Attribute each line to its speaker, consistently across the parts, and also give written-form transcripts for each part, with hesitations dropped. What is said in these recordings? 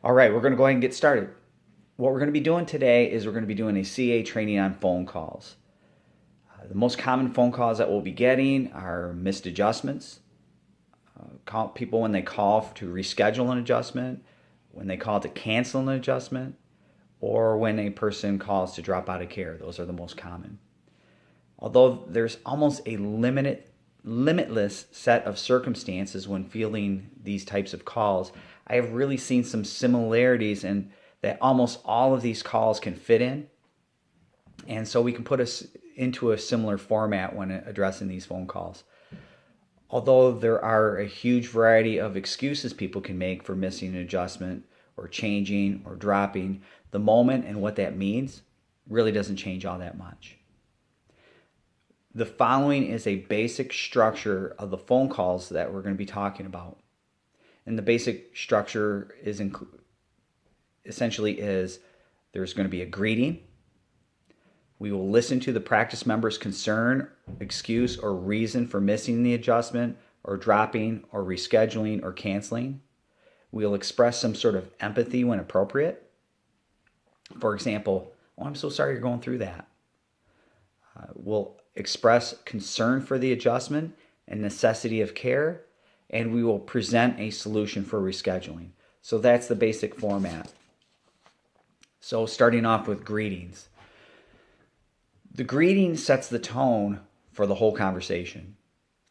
Speaker 1: All right, we're going to go ahead and get started. What we're going to be doing today is we're going to be doing a CA training on phone calls. The most common phone calls that we'll be getting are missed adjustments, people when they call to reschedule an adjustment, when they call to cancel an adjustment, or when a person calls to drop out of care. Those are the most common. Although there's almost a limitless set of circumstances when fielding these types of calls, I have really seen some similarities in that almost all of these calls can fit in. And so we can put us into a similar format when addressing these phone calls. Although there are a huge variety of excuses people can make for missing an adjustment or changing or dropping, the moment and what that means really doesn't change all that much. The following is a basic structure of the phone calls that we're going to be talking about. And the basic structure is essentially there's going to be a greeting. We will listen to the practice member's concern, excuse, or reason for missing the adjustment or dropping or rescheduling or canceling. We'll express some sort of empathy when appropriate. For example, "Oh, I'm so sorry you're going through that." We'll express concern for the adjustment and necessity of care, and we will present a solution for rescheduling. So that's the basic format. So starting off with greetings. The greeting sets the tone for the whole conversation.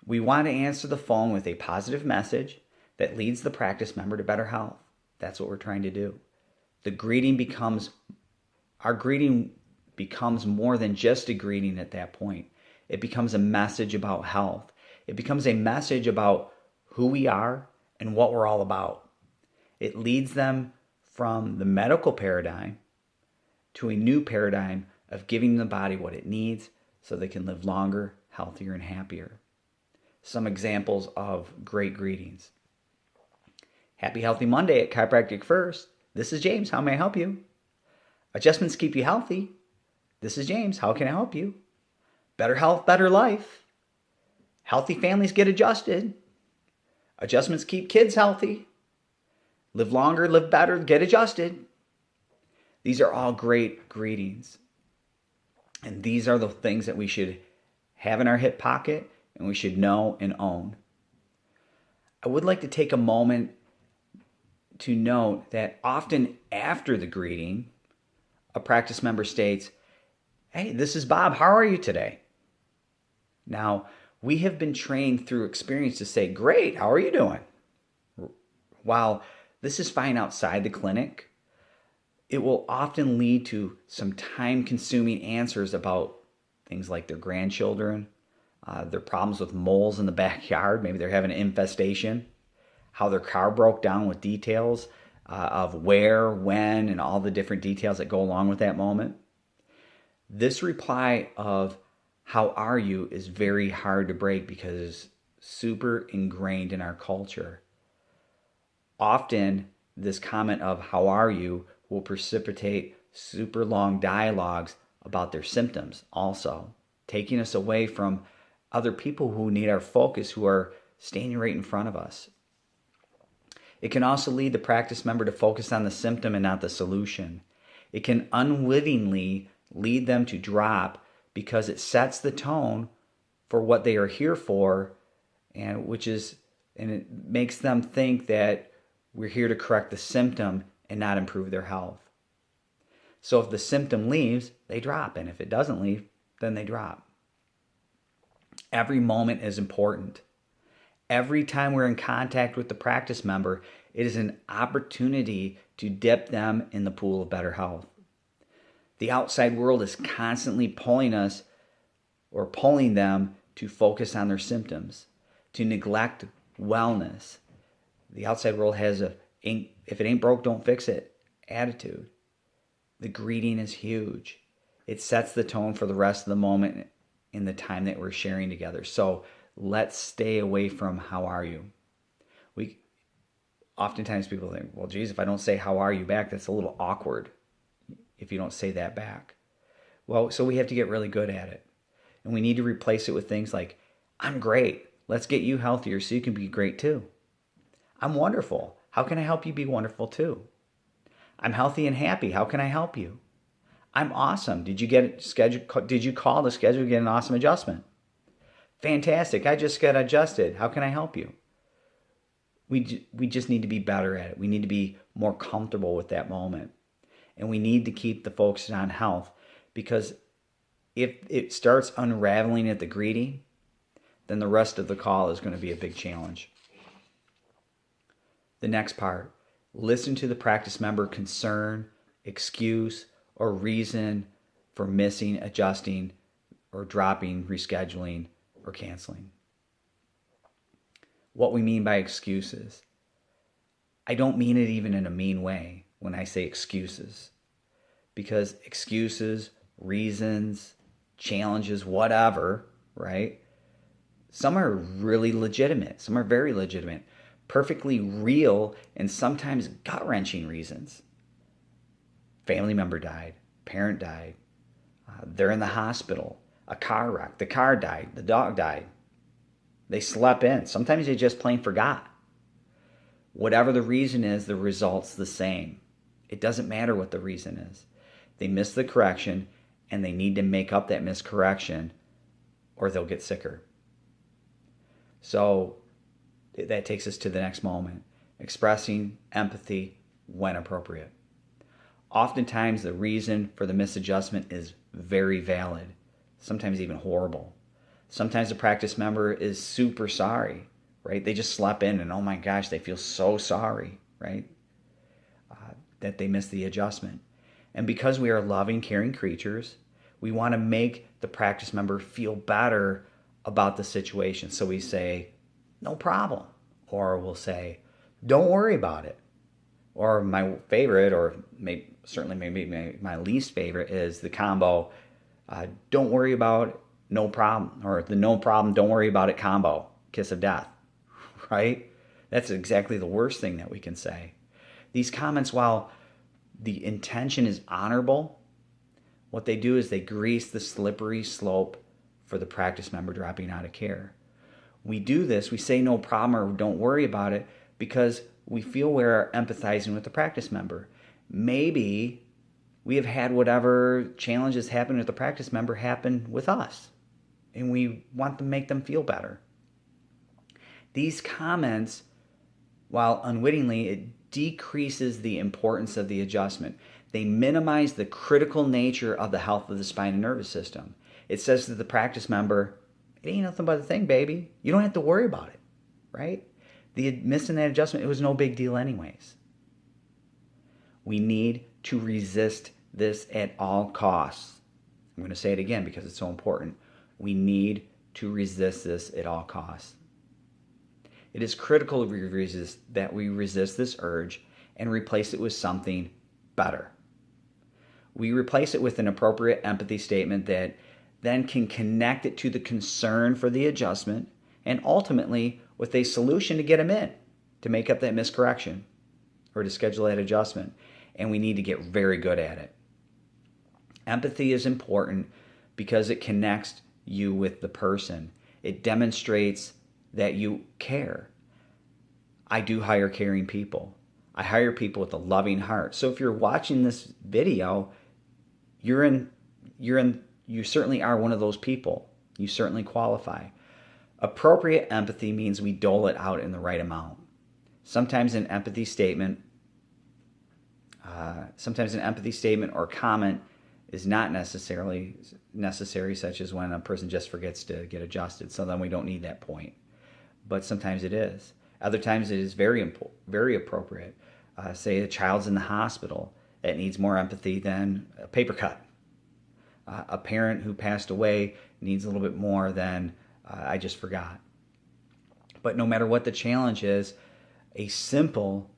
Speaker 1: We want to answer the phone with a positive message that leads the practice member to better health. That's what we're trying to do. Our greeting becomes more than just a greeting at that point. It becomes a message about health. It becomes a message about who we are and what we're all about. It leads them from the medical paradigm to a new paradigm of giving the body what it needs so they can live longer, healthier, and happier. Some examples of great greetings. "Happy Healthy Monday at Chiropractic First. This is James. How may I help you?" "Adjustments keep you healthy. This is James. How can I help you?" "Better health, better life. Healthy families get adjusted. Adjustments keep kids healthy. Live longer, live better, get adjusted." These are all great greetings. And these are the things that we should have in our hip pocket and we should know and own. I would like to take a moment to note that often after the greeting, a practice member states, "Hey, this is Bob. How are you today?" Now, we have been trained through experience to say, "Great, how are you doing?" While this is fine outside the clinic, it will often lead to some time-consuming answers about things like their grandchildren, their problems with moles in the backyard, maybe they're having an infestation, how their car broke down with details of where, when, and all the different details that go along with that moment. This reply of "how are you" is very hard to break because it's super ingrained in our culture. Often, this comment of "how are you" will precipitate super long dialogues about their symptoms also, taking us away from other people who need our focus, who are standing right in front of us. It can also lead the practice member to focus on the symptom and not the solution. It can unwittingly lead them to drop because it sets the tone for what they are here for, and it makes them think that we're here to correct the symptom and not improve their health. So if the symptom leaves, they drop, and if it doesn't leave, then they drop. Every moment is important. Every time we're in contact with the practice member, it is an opportunity to dip them in the pool of better health. The outside world is constantly pulling them to focus on their symptoms, to neglect wellness. The outside world has if it ain't broke, don't fix it attitude. The greeting is huge. It sets the tone for the rest of the moment in the time that we're sharing together. So let's stay away from "how are you." Oftentimes people think, "Well, geez, if I don't say 'how are you' back, that's a little awkward if you don't say that back." Well, so we have to get really good at it. And we need to replace it with things like, "I'm great. Let's get you healthier so you can be great too." "I'm wonderful. How can I help you be wonderful too?" I'm healthy and happy. How can I help you? I'm awesome. Did you get scheduled? Did you call the schedule to get an awesome adjustment? Fantastic. I just got adjusted. How can I help you? We just need to be better at it. We need to be more comfortable with that moment. And we need to keep the focus on health, because if it starts unraveling at the greeting, then the rest of the call is going to be a big challenge. The next part, listen to the practice member concern, excuse, or reason for missing, adjusting, or dropping, rescheduling, or canceling. What we mean by excuses. I don't mean it even in a mean way when I say excuses, because excuses, reasons, challenges, whatever, right? Some are really legitimate. Some are very legitimate, perfectly real, and sometimes gut-wrenching reasons. Family member died, parent died, they're in the hospital, a car wreck, the car died, the dog died. They slept in. Sometimes they just plain forgot. Whatever the reason is, the result's the same. It doesn't matter what the reason is. They missed the correction, and they need to make up that miscorrection, or they'll get sicker. So that takes us to the next moment, expressing empathy when appropriate. Oftentimes, the reason for the misadjustment is very valid, sometimes even horrible. Sometimes the practice member is super sorry, right? They just slept in and oh my gosh, they feel so sorry, right? That they missed the adjustment. And because we are loving, caring creatures, we want to make the practice member feel better about the situation. So we say, no problem. Or we'll say, don't worry about it. Or my favorite, or certainly maybe my least favorite, is the combo, don't worry about it, no problem. Or the no problem, don't worry about it combo, kiss of death, right? That's exactly the worst thing that we can say. These comments, while the intention is honorable, what they do is they grease the slippery slope for the practice member dropping out of care. We do this, we say no problem or don't worry about it, because we feel we're empathizing with the practice member. Maybe we have had whatever challenges happen with the practice member happen with us, and we want to make them feel better. These comments, while unwittingly, it decreases the importance of the adjustment. They minimize the critical nature of the health of the spine and nervous system. It says to the practice member, it ain't nothing but a thing, baby. You don't have to worry about it, right? The missing that adjustment, it was no big deal anyways. We need to resist this at all costs. I'm going to say it again because it's so important. We need to resist this at all costs. It is critical that we resist this urge and replace it with something better. We replace it with an appropriate empathy statement that then can connect it to the concern for the adjustment, and ultimately with a solution to get them in, to make up that miscorrection or to schedule that adjustment. And we need to get very good at it. Empathy is important because it connects you with the person. It demonstrates that you care. I do hire caring people. I hire people with a loving heart. So if you're watching this video, you certainly are one of those people. You certainly qualify. Appropriate empathy means we dole it out in the right amount. Sometimes an empathy statement or comment is not necessarily necessary, such as when a person just forgets to get adjusted. So then we don't need that point. But sometimes it is. Other times it is very appropriate. Say a child's in the hospital that needs more empathy than a paper cut. A parent who passed away needs a little bit more than I just forgot. But no matter what the challenge is, a simple,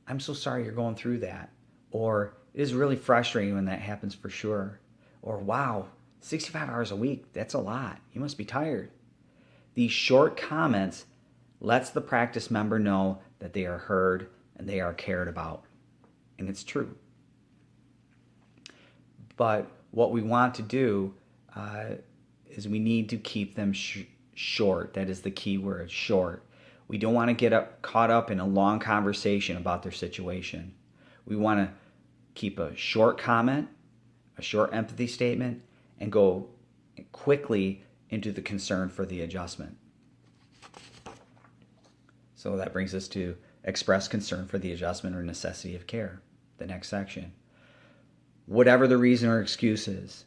Speaker 1: I'm so sorry you're going through that, or it is really frustrating when that happens for sure, or wow, 65 hours a week, that's a lot. You must be tired. These short comments lets the practice member know that they are heard and they are cared about. And it's true. But what we want to do is we need to keep them short. That is the key word, short. We don't want to get caught up in a long conversation about their situation. We want to keep a short comment, a short empathy statement, and go quickly into the concern for the adjustment. So that brings us to express concern for the adjustment or necessity of care, the next section. Whatever the reason or excuse is,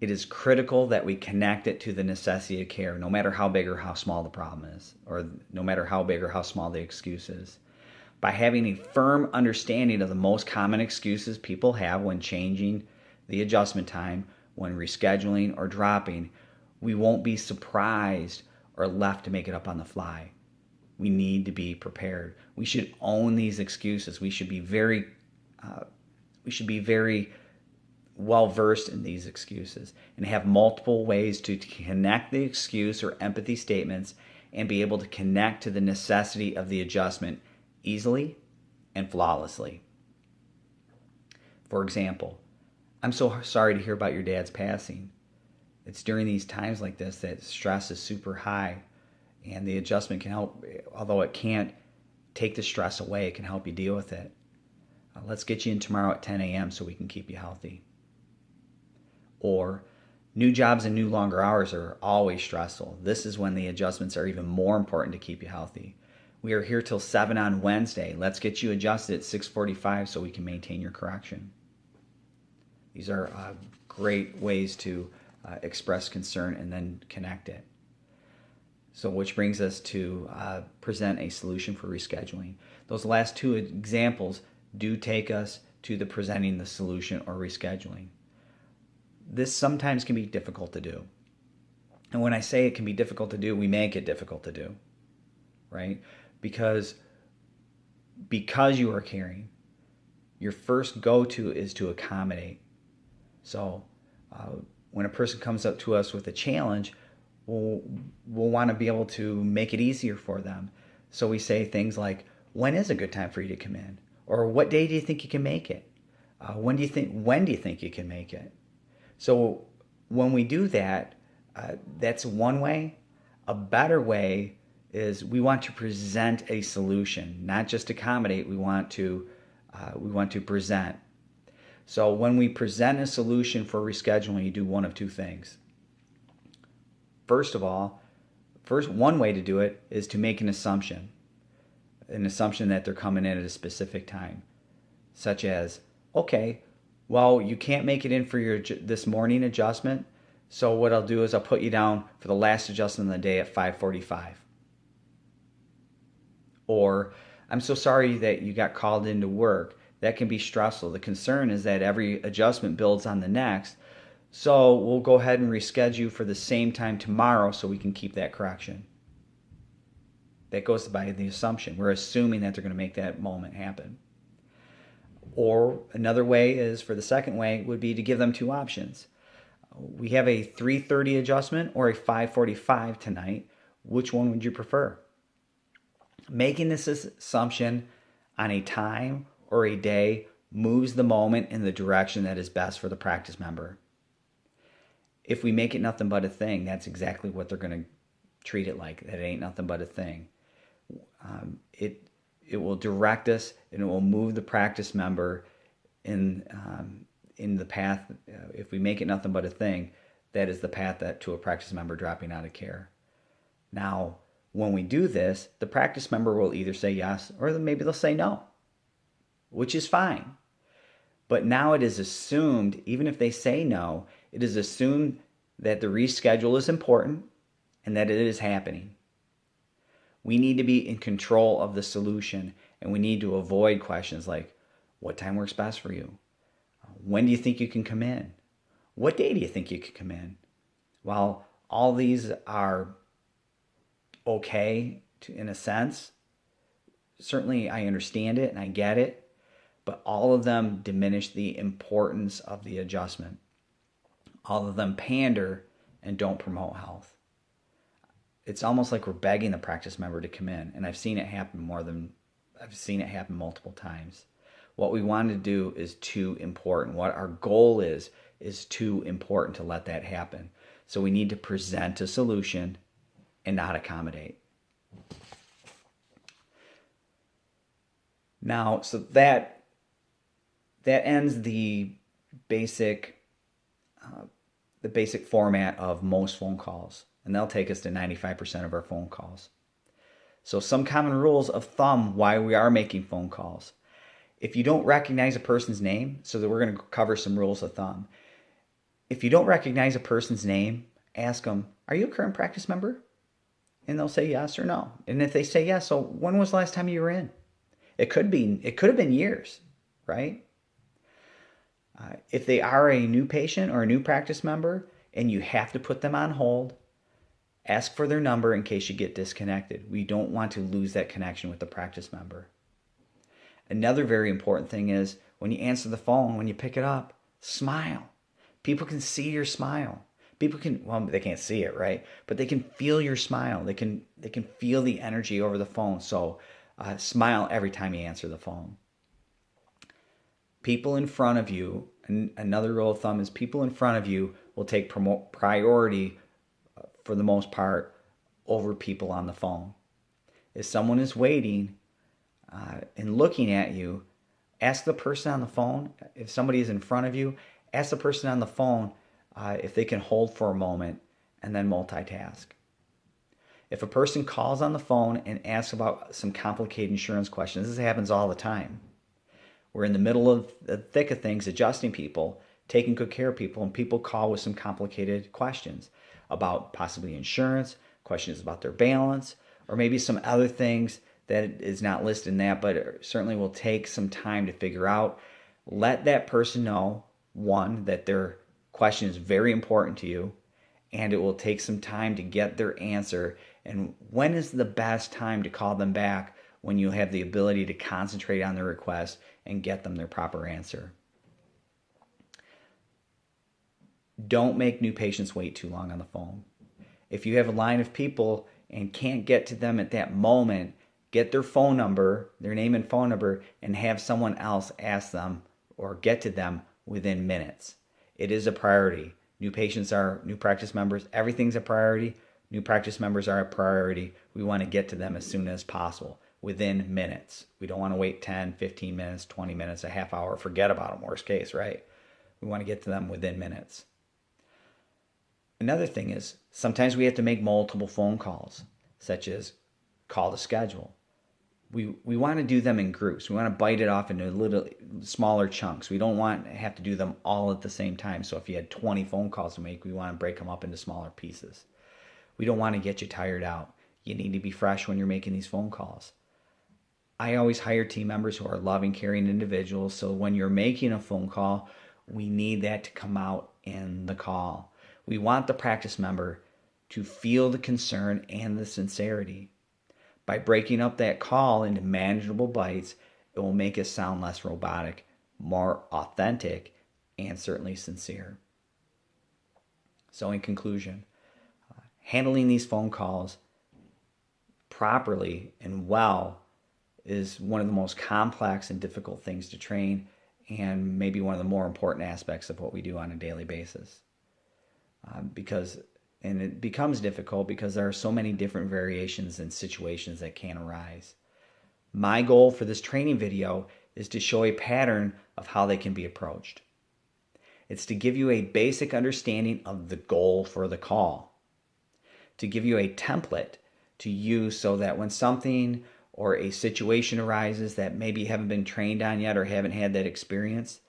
Speaker 1: it is critical that we connect it to the necessity of care, no matter how big or how small the problem is, or no matter how big or how small the excuse is. By having a firm understanding of the most common excuses people have when changing the adjustment time, when rescheduling or dropping, we won't be surprised or left to make it up on the fly. We need to be prepared. We should own these excuses. We should be very well versed in these excuses and have multiple ways to connect the excuse or empathy statements and be able to connect to the necessity of the adjustment easily and flawlessly. For example, I'm so sorry to hear about your dad's passing. It's during these times like this that stress is super high, and the adjustment can help, although it can't take the stress away, it can help you deal with it. Let's get you in tomorrow at 10 a.m. so we can keep you healthy. Or, new jobs and new longer hours are always stressful. This is when the adjustments are even more important to keep you healthy. We are here till 7 on Wednesday. Let's get you adjusted at 6:45 so we can maintain your correction. These are great ways to express concern and then connect it. So which brings us to present a solution for rescheduling. Those last two examples do take us to the presenting the solution or rescheduling. This sometimes can be difficult to do. And when I say it can be difficult to do, we make it difficult to do, right? Because you are caring, your first go-to is to accommodate. So when a person comes up to us with a challenge, we'll want to be able to make it easier for them. So we say things like, when is a good time for you to come in? Or what day do you think you can make it? When do you think you can make it? So when we do that, that's one way. A better way is we want to present a solution, not just accommodate. We want to present. So when we present a solution for rescheduling, you do one of two things. First of all, one way to do it is to make an assumption that they're coming in at a specific time, such as, okay, well, you can't make it in for your this morning adjustment, so what I'll do is I'll put you down for the last adjustment of the day at 5:45. Or, I'm so sorry that you got called into work. That can be stressful. The concern is that every adjustment builds on the next, so we'll go ahead and reschedule for the same time tomorrow so we can keep that correction. That goes by the assumption. We're assuming that they're going to make that moment happen. Or another way is, for the second way, would be to give them two options. We have a 3:30 adjustment or a 5:45 tonight. Which one would you prefer? Making this assumption on a time or a day moves the moment in the direction that is best for the practice member. If we make it nothing but a thing, that's exactly what they're going to treat it like. That it ain't nothing but a thing. It will direct us, and it will move the practice member in the path. If we make it nothing but a thing, that is the path to a practice member dropping out of care. Now, when we do this, the practice member will either say yes, or maybe they'll say no, which is fine. But now it is assumed, even if they say no, it is assumed that the reschedule is important and that it is happening. We need to be in control of the solution, and we need to avoid questions like, what time works best for you? When do you think you can come in? What day do you think you could come in? While all these are okay in a sense, certainly I understand it and I get it, but all of them diminish the importance of the adjustment. All of them pander and don't promote health. It's almost like we're begging the practice member to come in, and I've seen it happen multiple times. What we want to do is too important. What our goal is too important to let that happen. So we need to present a solution and not accommodate. Now, so that that ends basic the basic format of most phone calls, and they'll take us to 95% of our phone calls. So some common rules of thumb why we are making phone calls. If you don't recognize a person's name, so that we're going to cover some rules of thumb. If you don't recognize a person's name, ask them, are you a current practice member? And they'll say yes or no. And if they say yes, so when was the last time you were in? It could have been years, right? If they are a new patient or a new practice member and you have to put them on hold, ask for their number in case you get disconnected. We don't want to lose that connection with the practice member. Another very important thing is when you answer the phone, when you pick it up, smile. People can see your smile. People can, well, they can't see it, right? But they can feel your smile. They can feel the energy over the phone. So smile every time you answer the phone. People in front of you, and another rule of thumb is people in front of you will take priority for the most part over people on the phone. If someone is waiting and looking at you, ask the person on the phone, if somebody is in front of you, ask the person on the phone if they can hold for a moment and then multitask. If a person calls on the phone and asks about some complicated insurance questions, this happens all the time. We're in the middle of the thick of things, adjusting people, taking good care of people, and people call with some complicated questions about possibly insurance, questions about their balance, or maybe some other things that is not listed in that, but certainly will take some time to figure out. Let that person know, one, that their question is very important to you, and it will take some time to get their answer. And when is the best time to call them back? When you have the ability to concentrate on their request and get them their proper answer. Don't make new patients wait too long on the phone. If you have a line of people and can't get to them at that moment, get their phone number, their name and phone number, and have someone else ask them or get to them within minutes. It is a priority. New patients are new practice members. Everything's a priority. New practice members are a priority. We want to get to them as soon as possible, within minutes. We don't want to wait 10, 15 minutes, 20 minutes, a half hour, forget about them, worst case, right? We want to get to them within minutes. Another thing is sometimes we have to make multiple phone calls, such as call to schedule. We want to do them in groups. We want to bite it off into little smaller chunks. We don't want to have to do them all at the same time. So if you had 20 phone calls to make, we want to break them up into smaller pieces. We don't want to get you tired out. You need to be fresh when you're making these phone calls. I always hire team members who are loving, caring individuals. So when you're making a phone call, we need that to come out in the call. We want the practice member to feel the concern and the sincerity. By breaking up that call into manageable bites, it will make it sound less robotic, more authentic, and certainly sincere. So in conclusion, handling these phone calls properly and well is one of the most complex and difficult things to train, and maybe one of the more important aspects of what we do on a daily basis. And it becomes difficult because there are so many different variations and situations that can arise. My goal for this training video is to show a pattern of how they can be approached. It's to give you a basic understanding of the goal for the call, to give you a template to use so that when something or a situation arises that maybe you haven't been trained on yet or haven't had that experience,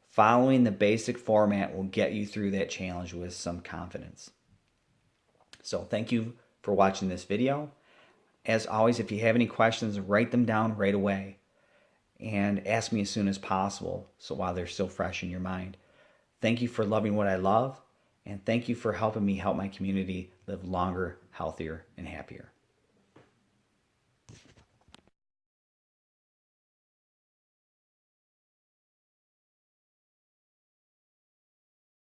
Speaker 1: following the basic format will get you through that challenge with some confidence. So thank you for watching this video. As always, if you have any questions, write them down right away and ask me as soon as possible, so while they're still fresh in your mind. Thank you for loving what I love, and thank you for helping me help my community live longer, healthier, and happier.